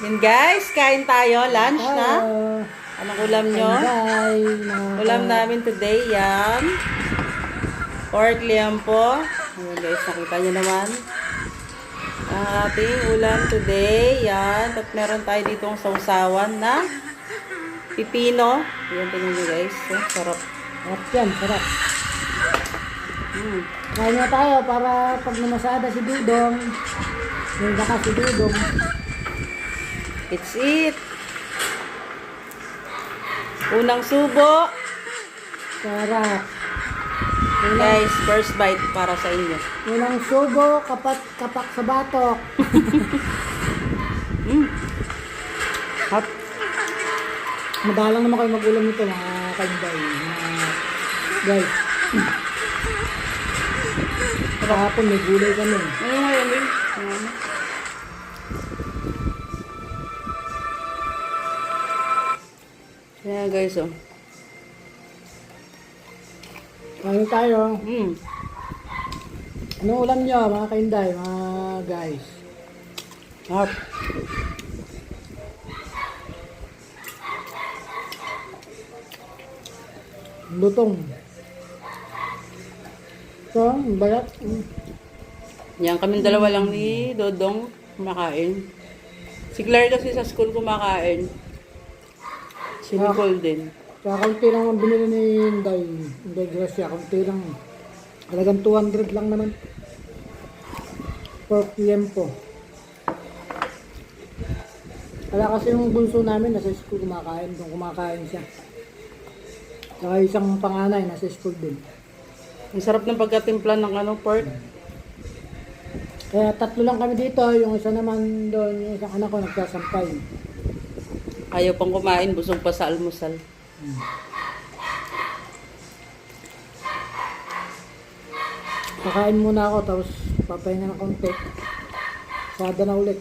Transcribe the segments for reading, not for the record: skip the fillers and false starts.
Yun guys, kain tayo. Lunch na. Hello. Anong ulam nyo? Ulam namin today, yan. Pork liampo. Ayan guys, nakita nyo naman. Ang ating ulam today, yan. At meron tayo ditong sausawan na pipino. Yan, tingnan nyo guys. Sarap. Sarap yan, sarap. Kain na tayo para pag namasada si Dudong, may baka si Dudong. It's it. Unang subo. Sarap. Guys, first bite para sa inyo. Unang subo, kapak sa batok. Hot. Madalang naman kayo mag-ulam nito mga kanday. Guys. Kahapon may gulay kami. Ano ngayon, Will? Kaya guys, oh. Kain tayo. Mm. Anong ulam nyo mga kainday, mga guys? Hot. Lutong. So, bayat. Yan, kaming dalawa lang ni Dodong kumakain. Si Claire kasi sa school kumakain. Si Nicole din. Kaya kaunti lang ang binili ni Inday. Inday Gracia, kaunti lang. Talagang 200 lang naman. Per tiempo. Kaya kasi yung bunso namin nasa school kumakain. Doon kumakain siya. Saka isang panganay nasa school din. Ang sarap ng pagkatimpla ng pork. Kaya tatlo lang kami dito. Yung isa naman doon, yung isang anak ko nagsasampay. Ayaw pang kumain, busog pa sa almusal. Kakain muna ako, tapos papahinga ng konti. Sada na ulit.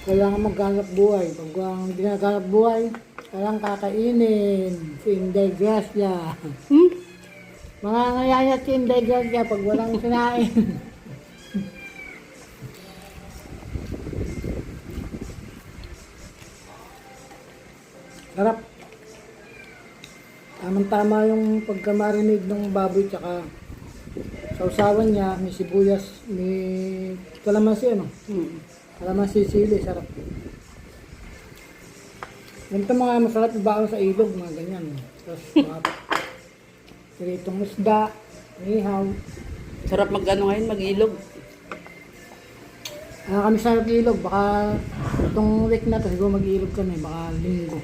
Kailangan maghanap buhay. Pag hindi na naghanap buhay, kailangan kakainin. Si Inday Gracia. Mga ngayayat si Inday Gracia pag walang sinain. Sarap. Tamang-tama yung pagkamarinig ng baboy tsaka sausawan niya, may sibuyas, may kalamansi ano. Kalamansi sili, sarap. Ganito mga masarap ibaon sa ilog, mga ganyan. Tapos mga piritong isda, ihaw. Sarap ngayon, mag-ilog. Kami sa ilog, baka itong week na to, siguro mag-ilog kami, baka linggo.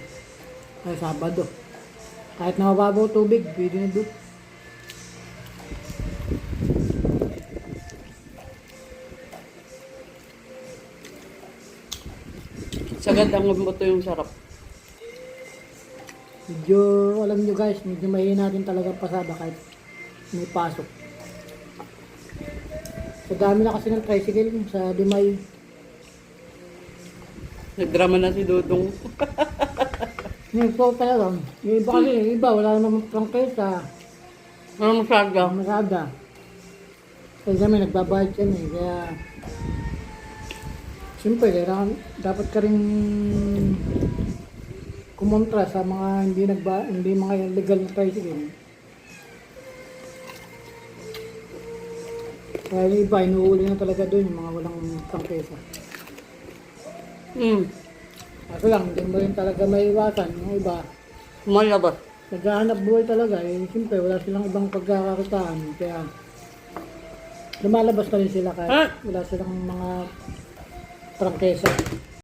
Kaya Sabado. Kahit na mababaw tubig, pwede na doon. Sagad ang buto yung sarap. Medyo, alam nyo guys, medyo mahina natin talaga pasada kahit may pasok. Sa dami na kasi ng tricycle sa Dimay. Nagdrama na si Dodong. Yung ito talaga, yung iba kasi, yung iba, wala namang prangkesa. Ano masyado? Masada. Kasi kami nagbabayad kami, kaya siyempre, dapat ka rin kumontra sa mga hindi mga legal na tricycle. Kaya yung iba, inuuli na talaga doon yung mga walang prangkesa. Kaso lang, hindi mo rin talaga maiwasan. Yung iba, Malabas. naghahanap buhay talaga. Eh, siyempre, wala silang ibang pagkakakitaan. Kaya, lumalabas na rin sila kahit wala silang mga prangkesa.